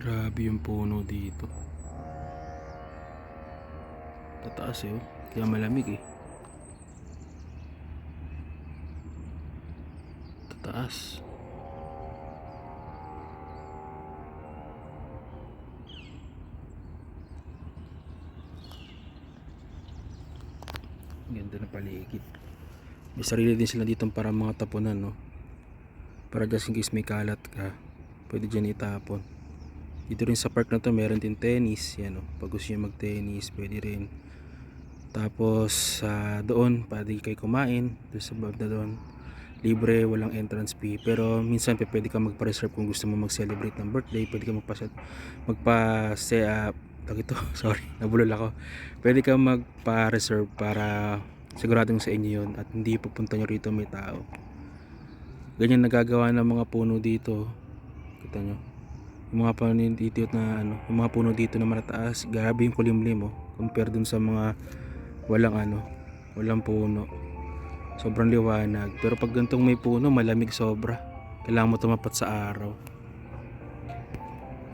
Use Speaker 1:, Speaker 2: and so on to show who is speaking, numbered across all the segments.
Speaker 1: Grabe yung puno dito. Tataas eh, oh. Kaya malamig eh. Tataas. Ganda ng paligid. May sarili din sila dito para mga tapunan, no? Para just in case may kalat ka, pwede dyan itapon. Dito rin sa park na to meron din tennis. Yan, oh. Pag gusto nyo mag tennis, pwede rin. Tapos doon pwede kayo kumain. Doon sa bab na doon, libre, walang entrance fee. Pero minsan pwede ka magpa-reserve kung gusto mo mag-celebrate ng birthday. Pwede ka ito, sorry, nabulol ako. Pwede ka magpa-reserve para siguradong sa inyo yun at hindi pupunta nyo rito may tao. Ganyan nagagawa ng mga puno dito. Kita nyo yung mga puno dito na yung mga puno dito na matataas. Grabe yung kulimlim, oh, compare dun sa mga walang puno. Sobrang liwanag. Pero pag gantong may puno, malamig sobra. Kailangan mo tumapat sa araw.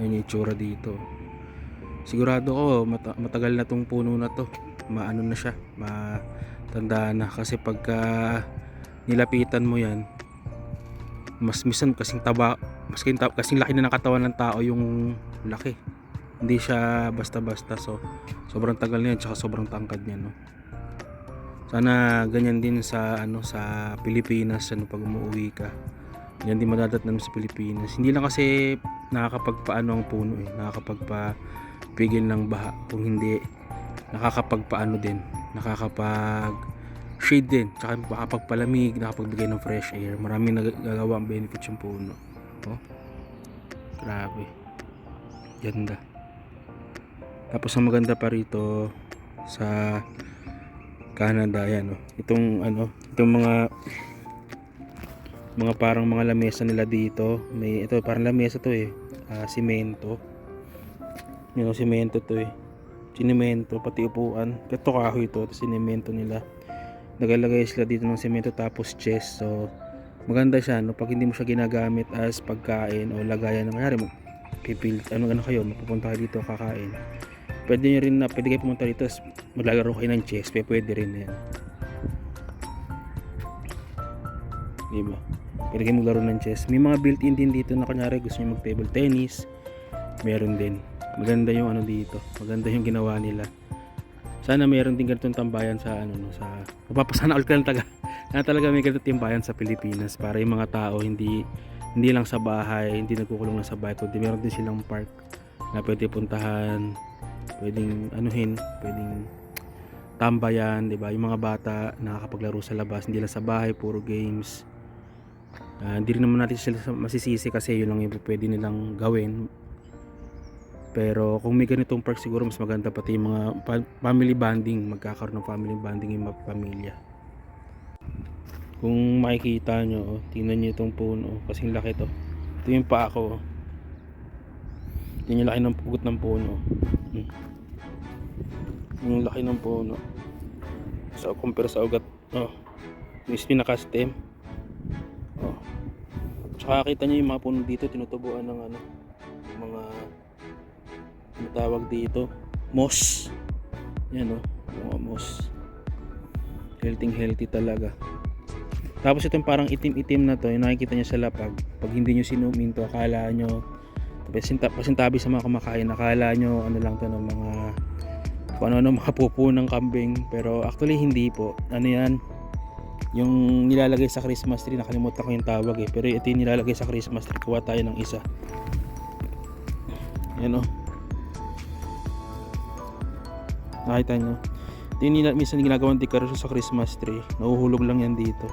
Speaker 1: Ayun yung itsura dito. Sigurado ko matagal na tong puno na to. Maano na siya, matanda na. Kasi pagka nilapitan mo yan, mas minsan kasing laki na ng katawan ng tao yung laki. Hindi siya basta-basta. So sobrang tagal niya, tsaka sobrang tangkad niya, no. Sana ganyan din sa sa Pilipinas, pag umuwi ka. Yan din madadatnan sa Pilipinas. Hindi lang kasi nakakapagpaano ang puno eh, nakakapagpapigil ng baha. Kung hindi, nakakapagpaano din, nakakapag shade din, tsaka nakakapagpalamig, nakapagbigay ng fresh air. Maraming nagagawa ang benefits yung puno. Oh, grabe, ganda. Tapos ang maganda pa rito sa Canada, yan, oh. Itong parang mga lamesa nila dito. Ito parang lamesa to eh. Simento. Yung simento to eh. Sinemento pati upuan. Ito kahoy to, sinemento nila. Nagalagay sila dito ng semento tapos chest. So maganda siya, no, pag hindi mo siya ginagamit as pagkain o lagayan ng kanyari kayo, mapupunta kayo dito kakain. Pwede kayo pumunta dito maglalaro kayo ng chess, pwede rin yan. Diba? Pwede kayo maglaro ng chess. May mga built-in din dito na kanyari gusto nyo mag table tennis, meron din. Maganda yung dito, maganda yung ginawa nila. Sana meron din ganitong tambayan sa sa mapapasana all ka lang talaga may ganitong tambayan sa Pilipinas para yung mga tao hindi lang sa bahay, hindi nagkukulong lang sa bahay, kundi meron din silang park na pwede puntahan, pwedeng pwedeng tambayan, 'di ba? Yung mga bata nakakapaglaro sa labas, hindi lang sa bahay puro games. Hindi rin naman natin sila masisisi kasi yun lang yung pwede nilang gawin. Pero kung may ganitong park siguro mas maganda, pati yung mga family bonding, magkakaroon ng family bonding yung mga pamilya. Kung makikita nyo, tingnan nyo itong puno, kasing laki to. Ito yung paa ko. Tingnan yung laki ng pugot ng puno. Yung laki ng puno sa compare sa ugat. Yung pinaka-stem. Tsaka kita nyo yung mga puno dito, tinutubuan ng mga tawag dito, moss. Yan, mga moss. Healthy talaga. Tapos itong parang itim-itim na to, yung nakikita nyo sa lapag, pag hindi nyo sinumin to, akala nyo pasintabi sa mga kumakain, akala nyo lang to ng mga mga pupo ng kambing. Pero actually hindi po. Yan, yung nilalagay sa Christmas tree, nakalimutan ko yung tawag eh, pero ito yung nilalagay sa Christmas tree. Kuha tayo ng isa. Yan, nakita nyo, ito yung minsan ginagawang dekorasyon sa Christmas tree. Nahuhulog lang yan dito.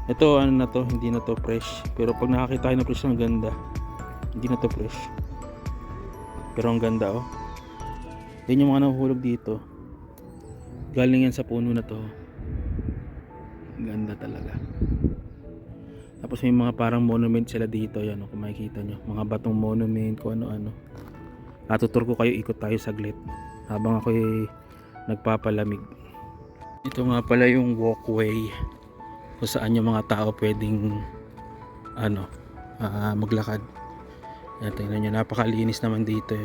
Speaker 1: Ito na to, hindi na to fresh, pero pag nakakita kayo ng fresh, ang ganda. Hindi na to fresh, pero ang ganda. Yan yung mga nahuhulog dito, galing yan sa puno na to. Ang ganda talaga. Tapos may mga parang monument sila dito, yan, kung makikita nyo, mga batong monument, kung ano-ano. Tutur ko kayo, ikot tayo saglit habang ako nagpapalamig. Ito nga pala yung walkway kung saan yung mga tao pwedeng maglakad. Yan, tingnan nyo, napakalinis naman dito.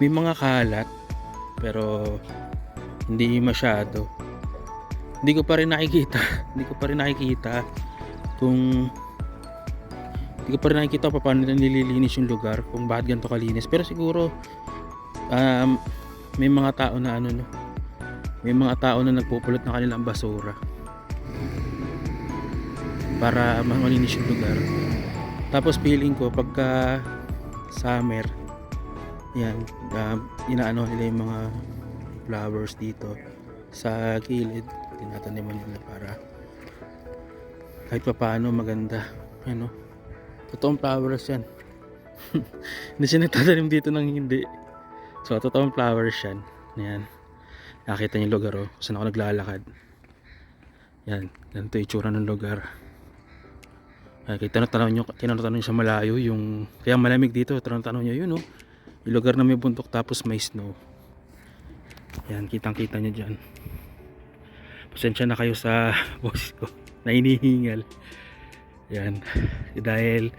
Speaker 1: May mga kalat, pero hindi masyado. Hindi ko pa rin nakikita kung paano nila nililinis yung lugar, kung bakit ganito kalinis. Pero siguro may mga tao na may mga tao na nagpupulot ng kanilang basura para malinis yung lugar. Tapos feeling ko pagka summer, yan, inaano nila yung mga flowers dito sa gilid, tinataniman nila para kahit pa paano maganda. Totoong flowers yan. Hindi siya nagtatanim dito ng hindi. So totoong flowers yan. Yan, nakita niyo yung lugar kung saan ako naglalakad. Yan, ganito yung itsura ng lugar. Tinatanaw nyo sa malayo yung, kaya malamig dito. Tinatanaw nyo yun, yung lugar na may bundok tapos may snow. Yan, kitang kita nyo dyan. Pasensya na kayo sa boses ko na hinihingal. Yan, dahil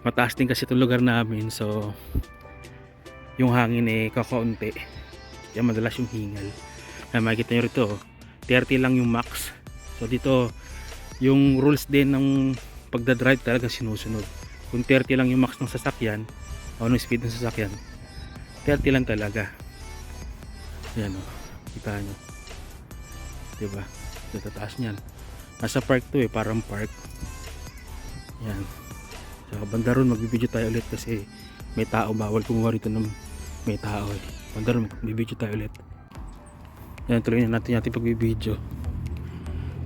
Speaker 1: mataas din kasi itong lugar namin, so yung hangin kakaunti, kaya madalas yung hingal. Makikita nyo rito 30 lang yung max. So dito yung rules din ng pagdadrive talaga sinusunod. Kung 30 lang yung max ng sasakyan o ng speed ng sasakyan, 30 lang talaga. Yan kita nyo, diba? Sa taas nyan, nasa park to parang park. Yan, sa banda ron magbibideo tayo ulit kasi may tao, bawal kumuha rito ng may tao banda ron magbibideo tayo ulit. Yan, tuloy na natin pagbibideo.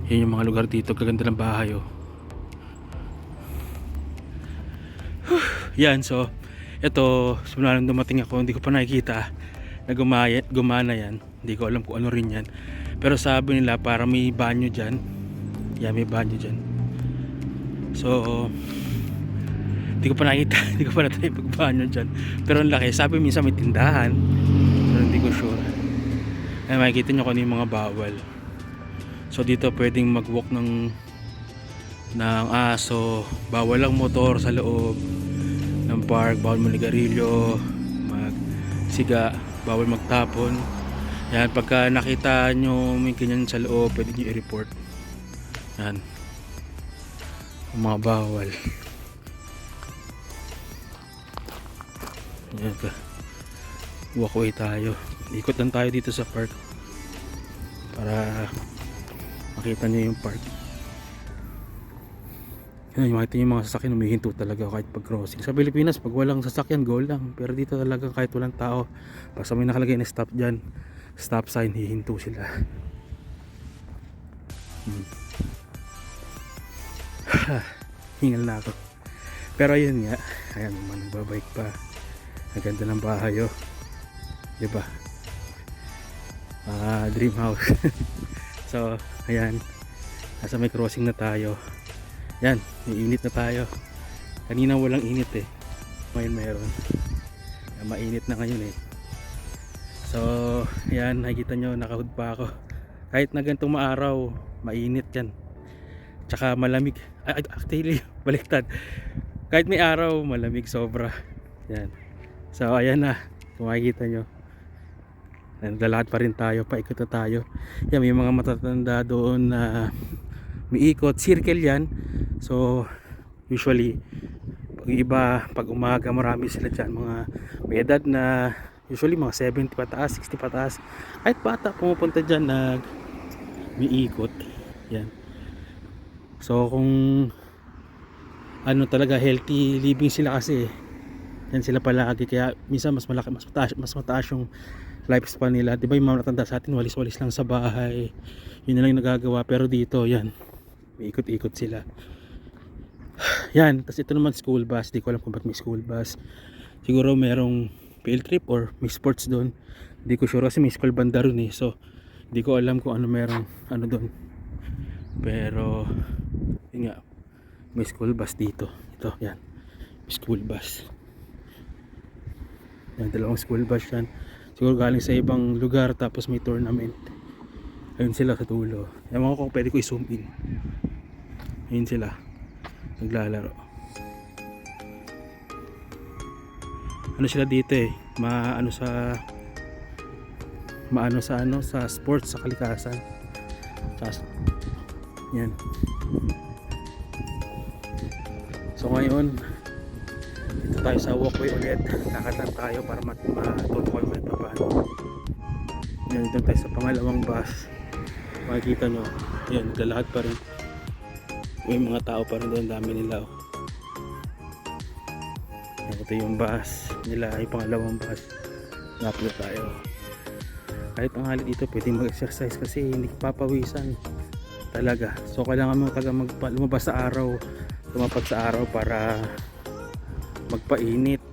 Speaker 1: Yan yung mga lugar dito, kaganda ng bahay Yan, so ito, simula nang dumating ako, hindi ko pa nakikita na gumana yan. Hindi ko alam kung ano rin yan, pero sabi nila para may banyo dyan. Yan, may banyo dyan. So hindi ko pa nakita hindi ko pa natry pagbanyo dyan, pero ang laki. Sabi minsan may tindahan, pero hindi ko sure. Ay, makikita nyo kung ano yung mga bawal. So dito pwedeng mag-walk ng aso, bawal lang motor sa loob ng park, bawal manigarilyo, magsiga, bawal magtapon. Yan, pagka nakita nyo may ganyan sa loob, pwede nyo i-report. Yan, mga bawal. Yan, walkway tayo, ikot lang tayo dito sa park para makita nyo yung park. Yan, makita nyo yung mga sasakyan humihinto talaga kahit pag crossing. Sa Pilipinas pag walang sasakyan go lang, pero dito talaga kahit walang tao, basta may nakalagay na stop dyan, stop sign, hihinto sila. Hingal na ako, pero ayun nga, ayan, nagbabike pa. Ang ganda ng bahay, diba? Dream house. So ayan, nasa may crossing na tayo. Yan, may init na tayo. Kanina walang init ngayon meron. Mainit na ngayon So ayan, nakikita nyo, nakahood pa ako. Kahit na ganitong maaraw, mainit yan, tsaka malamig. Actually baliktad, kahit may araw malamig sobra. Yan, so ayan na, kung makikita nyo, naglalakad pa rin tayo, paikot na tayo. Yan, may mga matatanda doon na umiikot, circle yan. So usually pag iba, pag umaga marami sila dyan, mga may edad na, usually mga 70 pataas, 60 pataas. Kahit bata pumupunta dyan, umiikot. Yan, so kung ano talaga, healthy living sila kasi yan sila palagi, kaya minsan mas mataas yung lifespan nila. Diba yung mga matanda sa atin, walis-walis lang sa bahay, yun na lang yung nagagawa. Pero dito, yan, may ikot-ikot sila. Yan, tapos ito naman school bus. Di ko alam kung ba't may school bus. Siguro merong field trip or may sports doon. Hindi ko sure kasi may school banda ron so hindi ko alam kung ano merong ano doon. Pero yun nga, may school bus dito. Ito, yan, school bus. Yan, dalawang school bus yan. Siguro galing sa ibang lugar, tapos may tournament. Ayun sila sa dulo. Ewan ko kung pwede ko i-zoom in. Ayun sila, naglalaro. ano sila dito eh, maano sa sa sports, sa kalikasan. Yan. So ngayon dito tayo sa walkway ulit, kakatan tayo para matuto kayo ulit pa paano. Yan, dito tayo sa pangalawang bus. Makikita nyo, yan, lalakad pa rin, may mga tao pa rin doon, dami nila oh. Ito yung bus nila, yung pangalawang bus. Naplo tayo. Kahit ang halit dito pwede mag-exercise kasi hindi papawisan talaga. So kailangan mo talaga lumabas sa araw, lumapag sa araw para magpainit.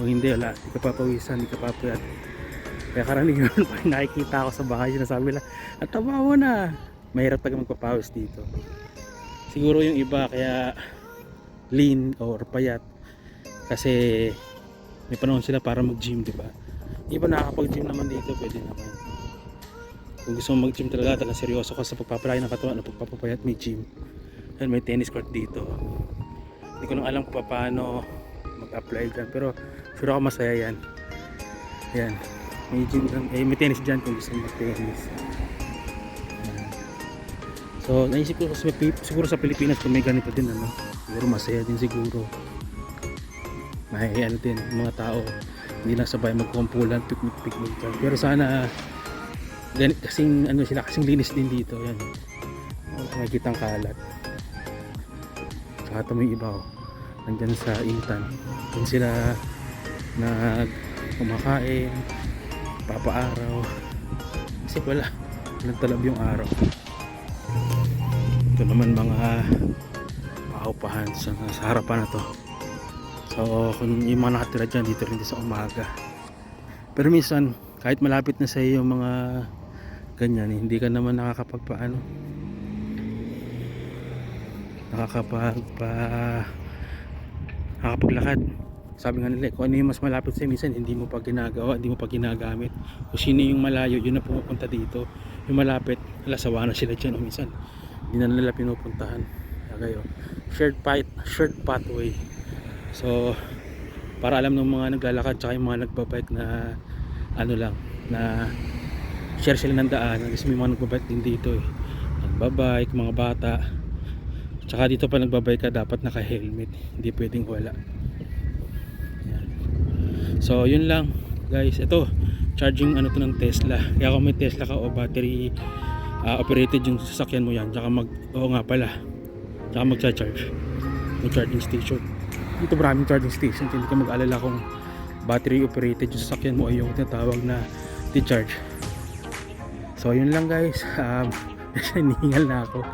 Speaker 1: Kung hindi, wala, hindi ka papawisan, hindi ka papayat. Kaya karaniwan pag nakikita ako sa bahay, sinasabi lang, at tama mo na. Mahirap talaga magpapawis dito. Siguro yung iba kaya lean or payat kasi may panahon sila para mag-gym, di ba? Iba nakakapag-gym naman dito, pwede naman. Kung gusto mo mag-gym talaga seryoso ka sa pagpapalaki ng katawan o pagpapapayat, may gym. And may tennis court dito. Hindi ko lang alam kung paano mag-apply dyan, pero sure ako masaya yan. Yan, may gym dyan, may tennis dyan kung gusto mo mag-tennis. So naisip ko siguro sa Pilipinas kung may ganito din, ano, siguro masaya din siguro. May ano din, mga tao hindi lang sabay magkumpulan, picnic dyan. Pero sana ganit kasing ano sila, kasing linis din dito. Yan, makikita ang kalat. Saka ito may iba oh, nandyan sa Intan, dun sila nag kumakain, papaaraw kasi walang talab yung araw. Ito naman mga paupahan sa harapan na to. So kung yung mga nakatira dyan dito rin sa umaga, pero minsan kahit malapit na sa iyo yung mga ganyan, hindi ka naman nakakapaglakad. Sabi nga nila, kung ano yung mas malapit sa'yo, minsan hindi mo pa ginagawa, hindi mo pa ginagamit. Kung sino yung malayo, yun na pumupunta dito. Yung malapit, alasawa na sila dyan, o minsan hindi na nila pinupuntahan. Kaya shared pathway. So para alam ng mga naglalakad tsaka yung mga nagbabike na ano lang, na share sila ng daan. Kasi may mga nagbabike din dito eh, nagbabike, mga bata. Tsaka dito pa nagbabike ka, dapat naka helmet, hindi pwedeng wala. Yan. So yun lang guys, ito charging ano to ng Tesla. Kaya kung may Tesla ka o battery operated yung sasakyan mo yan, tsaka magcha-charge, may charging station dito, maraming charging station. Hindi ka mag-alala kung battery operated yung sasakyan mo o yung tinatawag na di-charge. So yun lang guys, hinihingal na ako.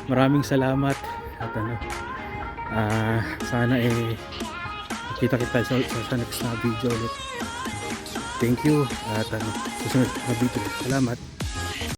Speaker 1: Maraming salamat at ano, sana kita sa next na video ulit. Thank you at susunod na video. Salamat.